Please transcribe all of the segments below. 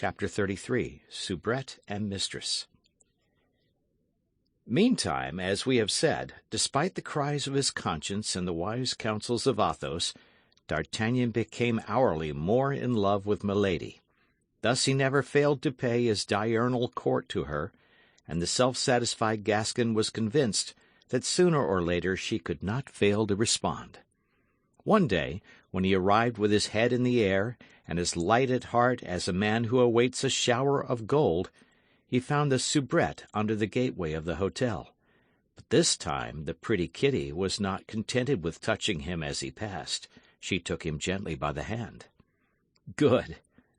Chapter 33. Soubrette and Mistress. Meantime, as we have said, despite the cries of his conscience and the wise counsels of Athos, D'Artagnan became hourly more in love with Milady. Thus he never failed to pay his diurnal court to her, and the self-satisfied Gascon was convinced that sooner or later she could not fail to respond. One day, when he arrived with his head in the air and as light at heart as a man who awaits a shower of gold, he found the soubrette under the gateway of the hotel. But this time the pretty Kitty was not contented with touching him as he passed. She took him gently by the hand. "Good,"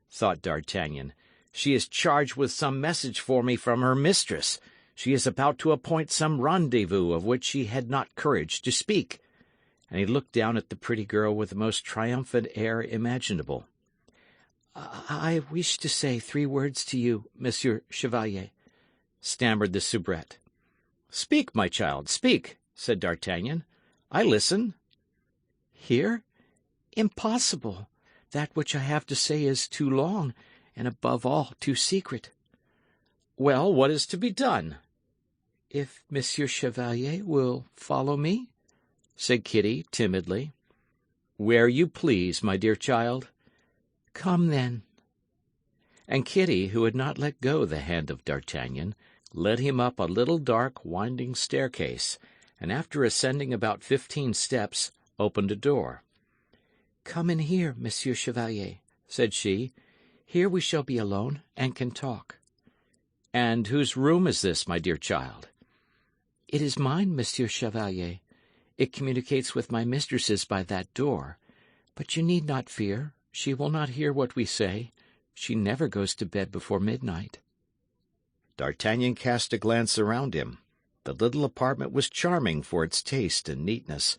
thought D'Artagnan. "She is charged with some message for me from her mistress. She is about to appoint some rendezvous of which she had not courage to speak." And he looked down at the pretty girl with the most triumphant air imaginable. "I wish to say 3 words to you, Monsieur Chevalier," stammered the soubrette. "Speak, my child, speak," said D'Artagnan. "I listen." "Here? Impossible. That which I have to say is too long, and above all too secret." "Well, what is to be done?" "If Monsieur Chevalier will follow me," said Kitty timidly. "Where you please, my dear child." "Come, then." And Kitty, who had not let go the hand of D'Artagnan, led him up a little dark, winding staircase, and after ascending about 15 steps, opened a door. "Come in here, Monsieur Chevalier," said she. "Here we shall be alone, and can talk." "And whose room is this, my dear child?" "It is mine, Monsieur Chevalier. It communicates with my mistress's by that door. But you need not fear. She will not hear what we say. She never goes to bed before midnight." D'Artagnan cast a glance around him. The little apartment was charming for its taste and neatness,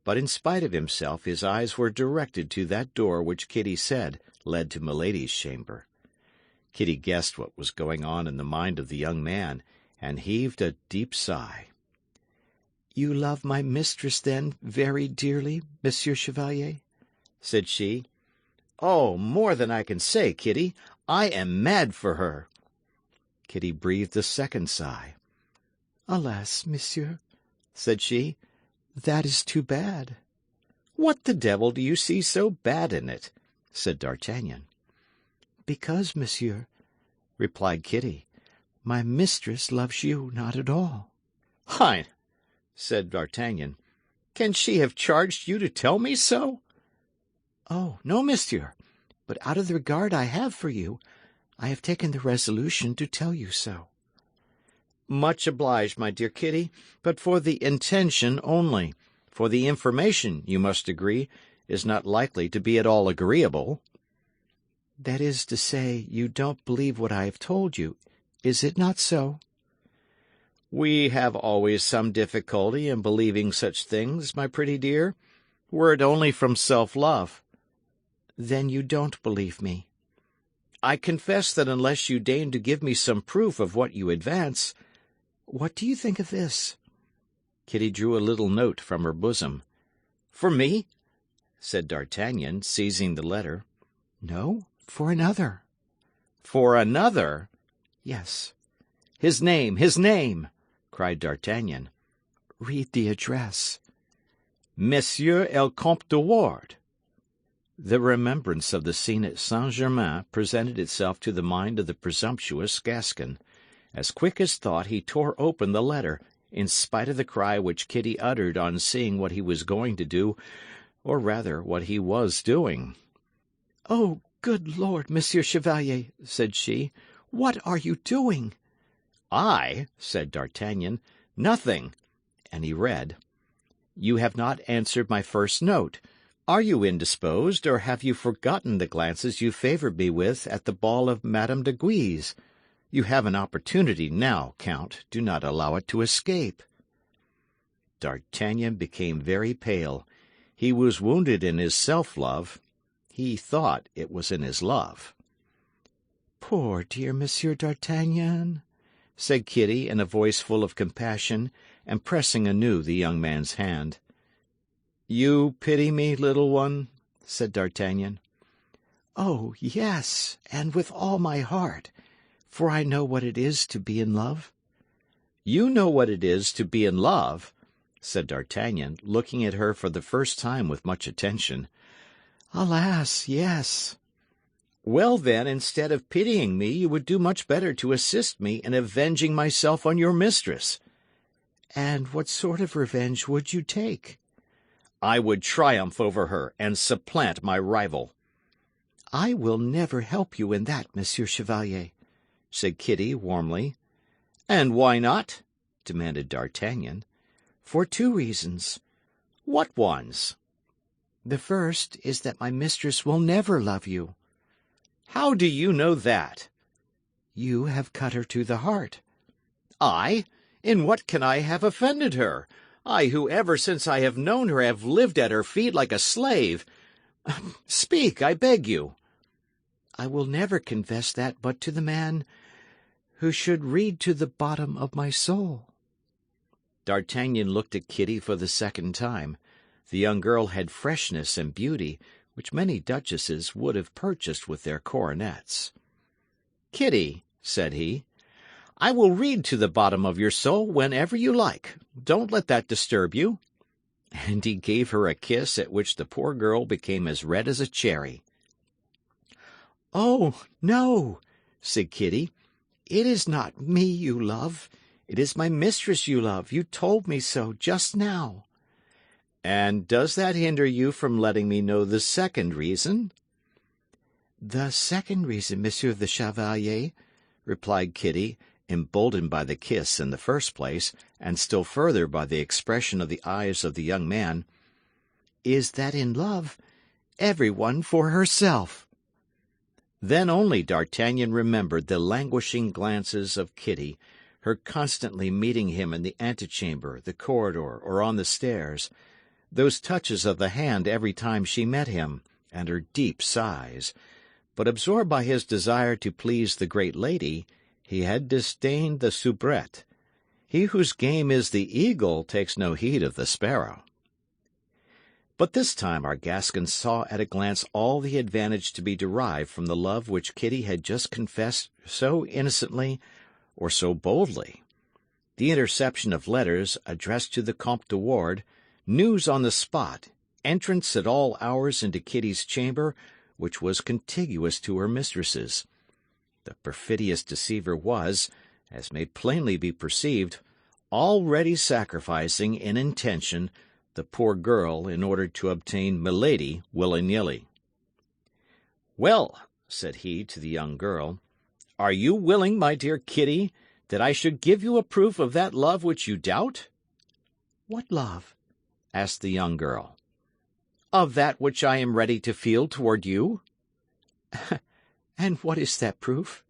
but in spite of himself his eyes were directed to that door which Kitty said led to Milady's chamber. Kitty guessed what was going on in the mind of the young man, and heaved a deep sigh. "You love my mistress, then, very dearly, Monsieur Chevalier?" said she. "Oh, more than I can say, Kitty. I am mad for her." Kitty breathed a second sigh. "Alas, monsieur," said she, "that is too bad." "What the devil do you see so bad in it?" said D'Artagnan. "Because, monsieur," replied Kitty, "my mistress loves you not at all." "Hein!" said D'Artagnan. "Can she have charged you to tell me so?" "Oh, no, monsieur. But out of the regard I have for you, I have taken the resolution to tell you so." "Much obliged, my dear Kitty, but for the intention only. For the information, you must agree, is not likely to be at all agreeable." "That is to say, you don't believe what I have told you. Is it not so?" "We have always some difficulty in believing such things, my pretty dear, were it only from self-love." "Then you don't believe me." "I confess that unless you deign to give me some proof of what you advance—" "What do you think of this?" Kitty drew a little note from her bosom. "For me?" said D'Artagnan, seizing the letter. "No, for another." "For another?" "Yes." "His name, his name!" cried D'Artagnan. "Read the address." Monsieur el Comte de Ward. The remembrance of the scene at Saint-Germain presented itself to the mind of the presumptuous Gascon. As quick as thought he tore open the letter, in spite of the cry which Kitty uttered on seeing what he was going to do, or rather what he was doing. "Oh, good Lord, Monsieur Chevalier," said she, "what are you doing?" "I?" said D'Artagnan. "Nothing." And he read, "You have not answered my first note. Are you indisposed, or have you forgotten the glances you favoured me with at the ball of Madame de Guise? You have an opportunity now, Count. Do not allow it to escape." D'Artagnan became very pale. He was wounded in his self-love. He thought it was in his love. "Poor dear Monsieur d'Artagnan," said Kitty in a voice full of compassion, and pressing anew the young man's hand. "You pity me, little one?" said D'Artagnan. Oh, yes, and with all my heart, for I know what it is to be in love. You know what it is to be in love, said D'Artagnan, looking at her for the first time with much attention. Alas, yes. Well, then, instead of pitying me, you would do much better to assist me in avenging myself on your mistress. And what sort of revenge would you take? I would triumph over her and supplant my rival. I will never help you in that, Monsieur Chevalier, said Kitty warmly. And why not? Demanded D'Artagnan. For 2 reasons. What ones? The first is that my mistress will never love you. How do you know that? You have cut her to the heart. I? In what can I have offended her? I who ever since I have known her have lived at her feet like a slave. Speak, I beg you. I will never confess that but to the man who should read to the bottom of my soul. D'Artagnan looked at Kitty for the second time. The young girl had freshness and beauty, which many duchesses would have purchased with their coronets. Kitty, said he, I will read to the bottom of your soul whenever you like. Don't let that disturb you. And he gave her a kiss at which the poor girl became as red as a cherry. Oh, no, said Kitty. It is not me you love. It is my mistress you love. You told me so just now. And does that hinder you from letting me know the second reason? The second reason, Monsieur the Chevalier, replied Kitty, emboldened by the kiss in the first place, and still further by the expression of the eyes of the young man, is that in love, everyone for herself. Then only D'Artagnan remembered the languishing glances of Kitty, her constantly meeting him in the antechamber, the corridor, or on the stairs, those touches of the hand every time she met him, and her deep sighs. But absorbed by his desire to please the great lady, he had disdained the soubrette. He whose game is the eagle takes no heed of the sparrow. But this time our Gascon saw at a glance all the advantage to be derived from the love which Kitty had just confessed so innocently or so boldly. The interception of letters addressed to the Comte de Ward, news on the spot, entrance at all hours into Kitty's chamber, which was contiguous to her mistress's. The perfidious deceiver was, as may plainly be perceived, already sacrificing in intention the poor girl in order to obtain Milady willy-nilly. Well, said he to the young girl, are you willing, my dear Kitty, that I should give you a proof of that love which you doubt? What love? asked the young girl. Of that which I am ready to feel toward you. And what is that proof?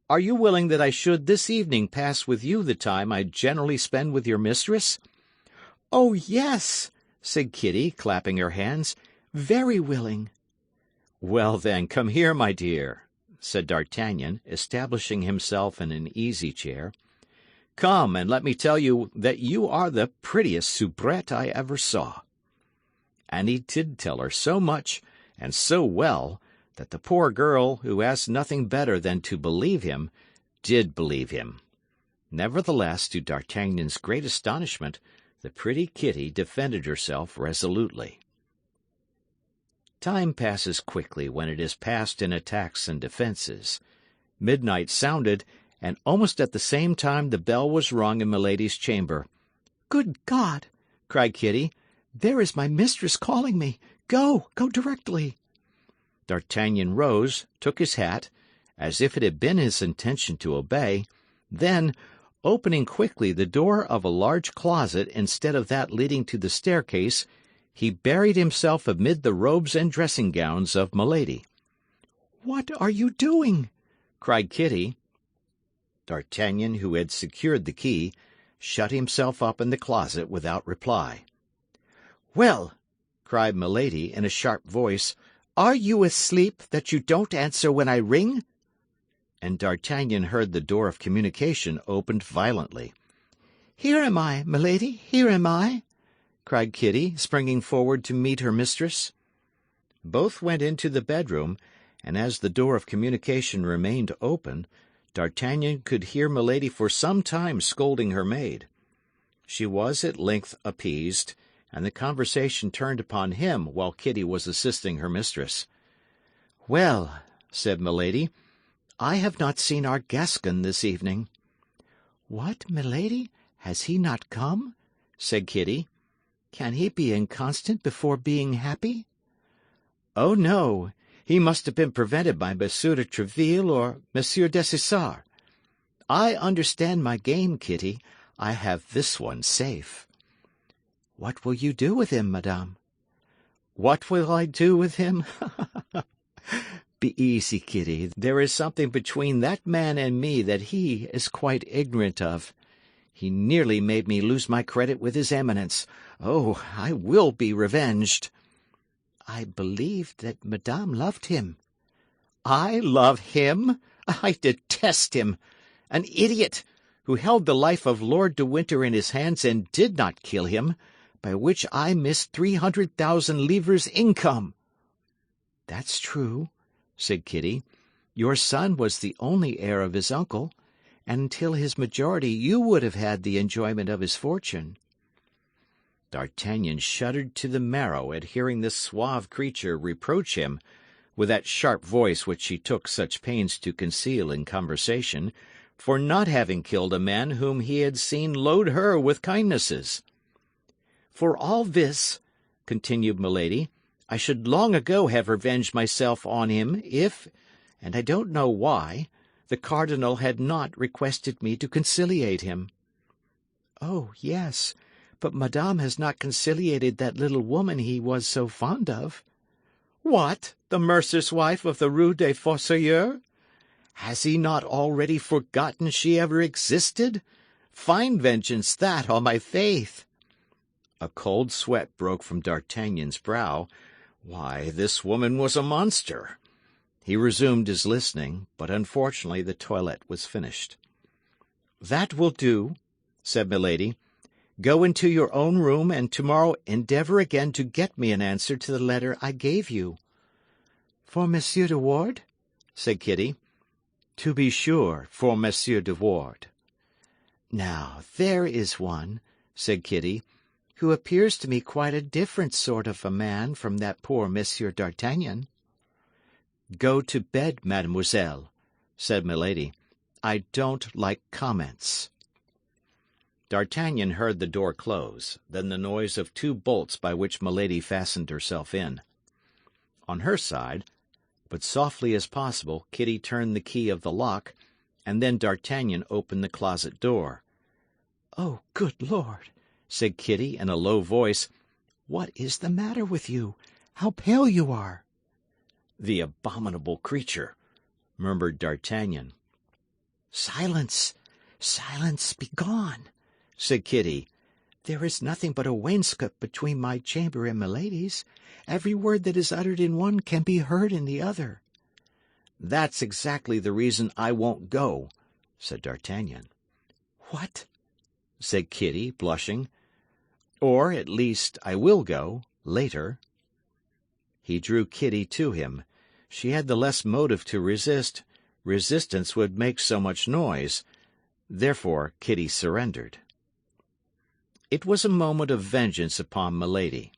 Are you willing that I should this evening pass with you the time I generally spend with your mistress? Oh, yes, said Kitty, clapping her hands. Very willing. Well, then, come here, my dear, said D'Artagnan, establishing himself in an easy chair. Come, and let me tell you that you are the prettiest soubrette I ever saw. And he did tell her so much, and so well, that the poor girl, who asked nothing better than to believe him, did believe him. Nevertheless, to D'Artagnan's great astonishment, the pretty Kitty defended herself resolutely. Time passes quickly when it is passed in attacks and defences. Midnight sounded, and almost at the same time the bell was rung in Milady's chamber. Good God! cried Kitty. There is my mistress calling me. Go directly. D'Artagnan rose, took his hat, as if it had been his intention to obey, then, opening quickly the door of a large closet instead of that leading to the staircase, he buried himself amid the robes and dressing-gowns of Milady. "What are you doing?" cried Kitty. D'Artagnan, who had secured the key, shut himself up in the closet without reply. "Well," cried Milady in a sharp voice, "are you asleep, that you don't answer when I ring?" And D'Artagnan heard the door of communication opened violently. "Here am I, Milady, here am I," cried Kitty, springing forward to meet her mistress. Both went into the bedroom, and as the door of communication remained open, D'Artagnan could hear Milady for some time scolding her maid. She was at length appeased, and the conversation turned upon him while Kitty was assisting her mistress. "Well," said Milady, "I have not seen our Gascon this evening." "What, Milady? Has he not come?" said Kitty. "Can he be inconstant before being happy?" "Oh, no. He must have been prevented by Monsieur de Tréville or Monsieur Dessessart. I understand my game, Kitty. I have this one safe." "What will you do with him, madame?" "What will I do with him? Be easy, Kitty. There is something between that man and me that he is quite ignorant of. He nearly made me lose my credit with his Eminence. Oh, I will be revenged." "I believed that madame loved him." "I love him? I detest him! An idiot, who held the life of Lord de Winter in his hands and did not kill him, by which I missed 300,000 livres income." "That's true," said Kitty. "Your son was the only heir of his uncle, and until his majority you would have had the enjoyment of his fortune." D'Artagnan shuddered to the marrow at hearing this suave creature reproach him, with that sharp voice which she took such pains to conceal in conversation, for not having killed a man whom he had seen load her with kindnesses. "For all this," continued Milady, "I should long ago have revenged myself on him if, and I don't know why, the cardinal had not requested me to conciliate him." "Oh, yes, but madame has not conciliated that little woman he was so fond of." "What, the mercer's wife of the Rue des Fossoyeurs? Has he not already forgotten she ever existed? Fine vengeance, that, on my faith!" A cold sweat broke from D'Artagnan's brow. Why, this woman was a monster. He resumed his listening, but unfortunately the toilette was finished. "That will do," said Milady. "Go into your own room, and tomorrow endeavour again to get me an answer to the letter I gave you." "For Monsieur de Ward?" said Kitty. "To be sure, for Monsieur de Ward." "Now, there is one," said Kitty, "who appears to me quite a different sort of a man from that poor Monsieur d'Artagnan." "Go to bed, mademoiselle," said Milady. "I don't like comments." D'Artagnan heard the door close, then the noise of two bolts by which Milady fastened herself in. On her side, but softly as possible, Kitty turned the key of the lock, and then D'Artagnan opened the closet door. "Oh, good Lord!" said Kitty in a low voice. "What is the matter with you? How pale you are!" "The abominable creature!" murmured D'Artagnan. "Silence! Silence! Begone!" said Kitty. "There is nothing but a wainscot between my chamber and Milady's. Every word that is uttered in one can be heard in the other." "That's exactly the reason I won't go," said D'Artagnan. "What?" said Kitty, blushing. "Or, at least, I will go, later." He drew Kitty to him. She had the less motive to resist. Resistance would make so much noise. Therefore Kitty surrendered. It was a moment of vengeance upon Milady.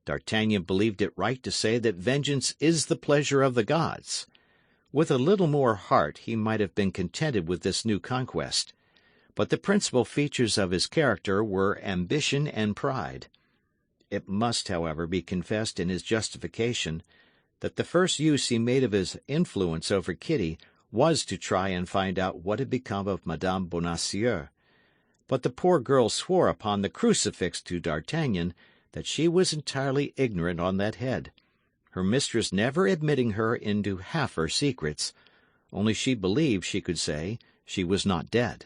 D'Artagnan believed it right to say that vengeance is the pleasure of the gods. With a little more heart he might have been contented with this new conquest. But the principal features of his character were ambition and pride. It must, however, be confessed in his justification that the first use he made of his influence over Kitty was to try and find out what had become of Madame Bonacieux. But the poor girl swore upon the crucifix to D'Artagnan that she was entirely ignorant on that head, her mistress never admitting her into half her secrets, only she believed, she could say, she was not dead.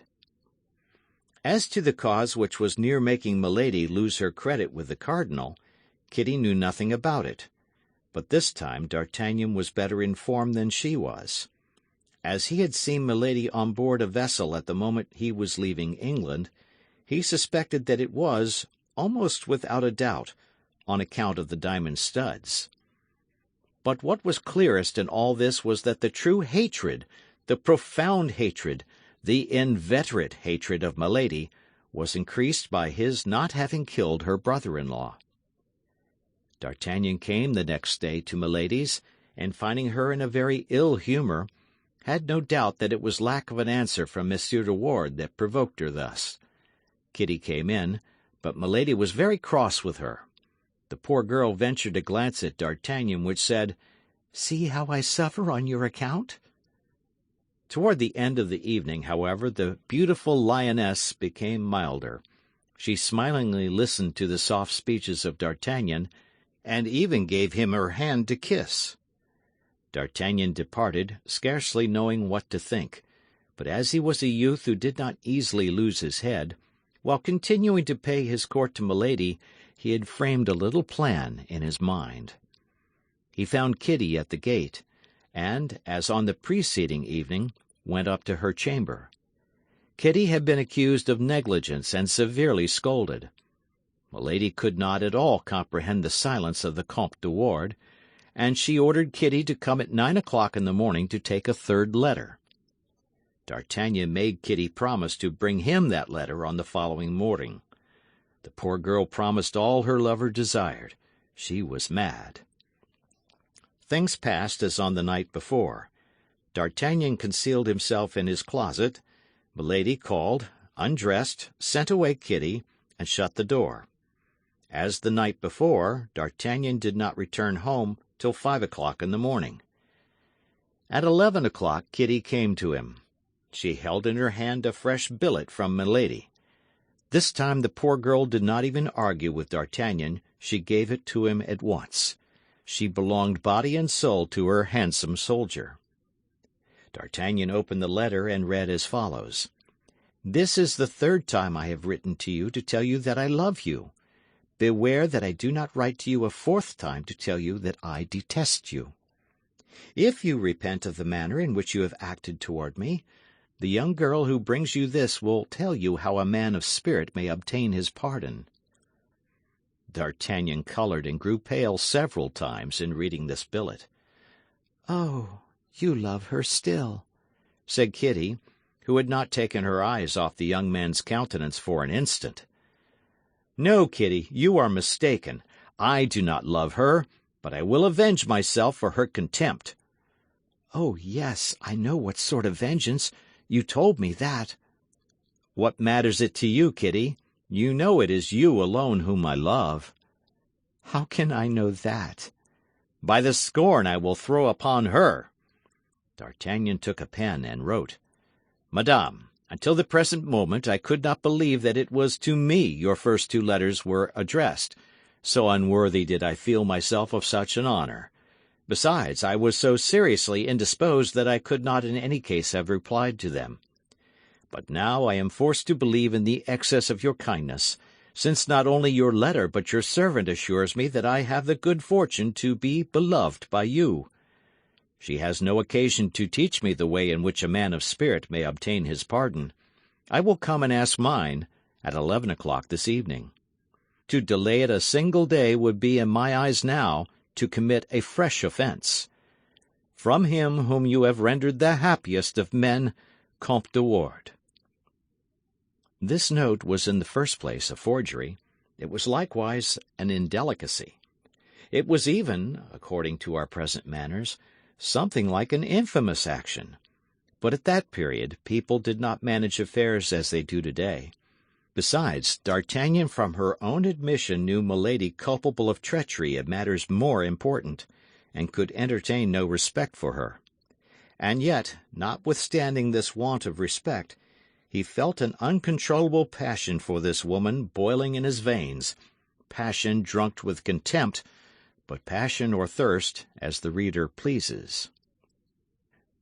As to the cause which was near making Milady lose her credit with the cardinal, Kitty knew nothing about it. But this time D'Artagnan was better informed than she was. As he had seen Milady on board a vessel at the moment he was leaving England, he suspected that it was, almost without a doubt, on account of the diamond studs. But what was clearest in all this was that the true hatred, the profound hatred, the inveterate hatred of Milady, was increased by his not having killed her brother-in-law. D'Artagnan came the next day to Milady's, and finding her in a very ill humour, had no doubt that it was lack of an answer from Monsieur de Wardes that provoked her thus. Kitty came in, but Milady was very cross with her. The poor girl ventured a glance at D'Artagnan, which said, "See how I suffer on your account." Toward the end of the evening, however, the beautiful lioness became milder. She smilingly listened to the soft speeches of D'Artagnan, and even gave him her hand to kiss. D'Artagnan departed, scarcely knowing what to think, but as he was a youth who did not easily lose his head, while continuing to pay his court to Milady, he had framed a little plan in his mind. He found Kitty at the gate, and, as on the preceding evening, went up to her chamber. Kitty had been accused of negligence and severely scolded. Milady could not at all comprehend the silence of the Comte de Wardes, and she ordered Kitty to come at 9 o'clock in the morning to take a third letter. D'Artagnan made Kitty promise to bring him that letter on the following morning. The poor girl promised all her lover desired. She was mad. Things passed as on the night before. D'Artagnan concealed himself in his closet. Milady called, undressed, sent away Kitty, and shut the door. As the night before, D'Artagnan did not return home till 5 o'clock in the morning. At 11 o'clock Kitty came to him. She held in her hand a fresh billet from Milady. This time the poor girl did not even argue with D'Artagnan, she gave it to him at once. She belonged body and soul to her handsome soldier. D'Artagnan opened the letter and read as follows. "This is the third time I have written to you to tell you that I love you. Beware that I do not write to you a fourth time to tell you that I detest you. If you repent of the manner in which you have acted toward me, the young girl who brings you this will tell you how a man of spirit may obtain his pardon." D'Artagnan coloured and grew pale several times in reading this billet. "Oh, you love her still," said Kitty, who had not taken her eyes off the young man's countenance for an instant. "No, Kitty, you are mistaken. I do not love her, but I will avenge myself for her contempt." "Oh, yes, I know what sort of vengeance. You told me that." "What matters it to you, Kitty? You know it is you alone whom I love." "How can I know that?" "By the scorn I will throw upon her." D'Artagnan took a pen and wrote, "Madame, until the present moment I could not believe that it was to me your first two letters were addressed, so unworthy did I feel myself of such an honour. Besides, I was so seriously indisposed that I could not in any case have replied to them. But now I am forced to believe in the excess of your kindness, since not only your letter but your servant assures me that I have the good fortune to be beloved by you. She has no occasion to teach me the way in which a man of spirit may obtain his pardon. I will come and ask mine at 11 o'clock this evening. To delay it a single day would be in my eyes now to commit a fresh offence. From him whom you have rendered the happiest of men, Comte de Wardes." This note was in the first place a forgery. It was likewise an indelicacy. It was even, according to our present manners, something like an infamous action. But at that period people did not manage affairs as they do today. Besides, D'Artagnan from her own admission knew Milady culpable of treachery in matters more important, and could entertain no respect for her. And yet, notwithstanding this want of respect, he felt an uncontrollable passion for this woman boiling in his veins, passion drunk with contempt, but passion or thirst as the reader pleases.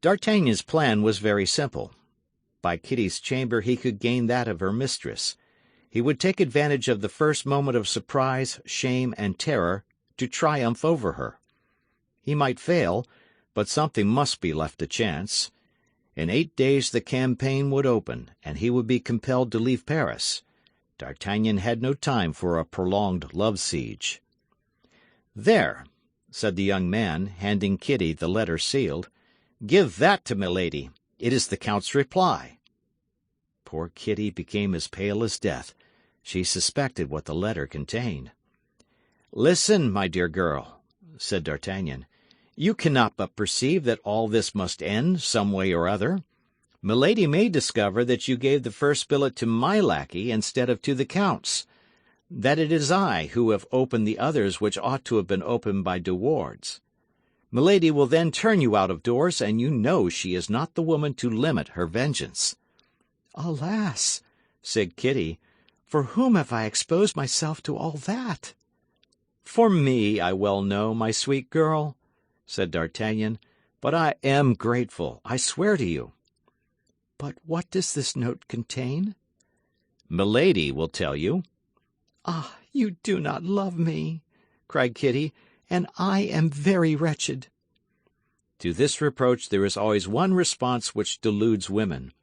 D'Artagnan's plan was very simple. By Kitty's chamber he could gain that of her mistress. He would take advantage of the first moment of surprise, shame, and terror to triumph over her. He might fail, but something must be left to chance. In 8 days the campaign would open, and he would be compelled to leave Paris. D'Artagnan had no time for a prolonged love siege. There, said the young man, handing Kitty the letter sealed. "Give that to milady. It is the Count's reply." Poor Kitty became as pale as death. She suspected what the letter contained. "Listen, my dear girl," said D'Artagnan. "You cannot but perceive that all this must end, some way or other. Milady may discover that you gave the first billet to my lackey instead of to the Count's, that it is I who have opened the others which ought to have been opened by De Wardes. Milady will then turn you out of doors, and you know she is not the woman to limit her vengeance." "Alas," said Kitty, "for whom have I exposed myself to all that?" "For me, I well know, my sweet girl," said D'Artagnan. "But I am grateful, I swear to you." "But what does this note contain?" "Milady will tell you." "Ah, you do not love me," cried Kitty, "and I am very wretched." To this reproach there is always one response which deludes women.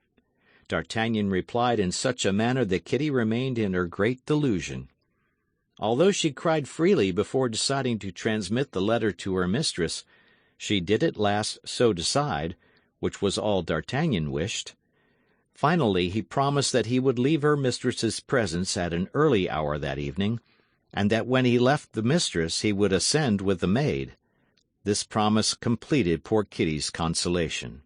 D'Artagnan replied in such a manner that Kitty remained in her great delusion. Although she cried freely before deciding to transmit the letter to her mistress, she did at last so decide, which was all D'Artagnan wished. Finally, he promised that he would leave her mistress's presence at an early hour that evening, and that when he left the mistress he would ascend with the maid. This promise completed poor Kitty's consolation.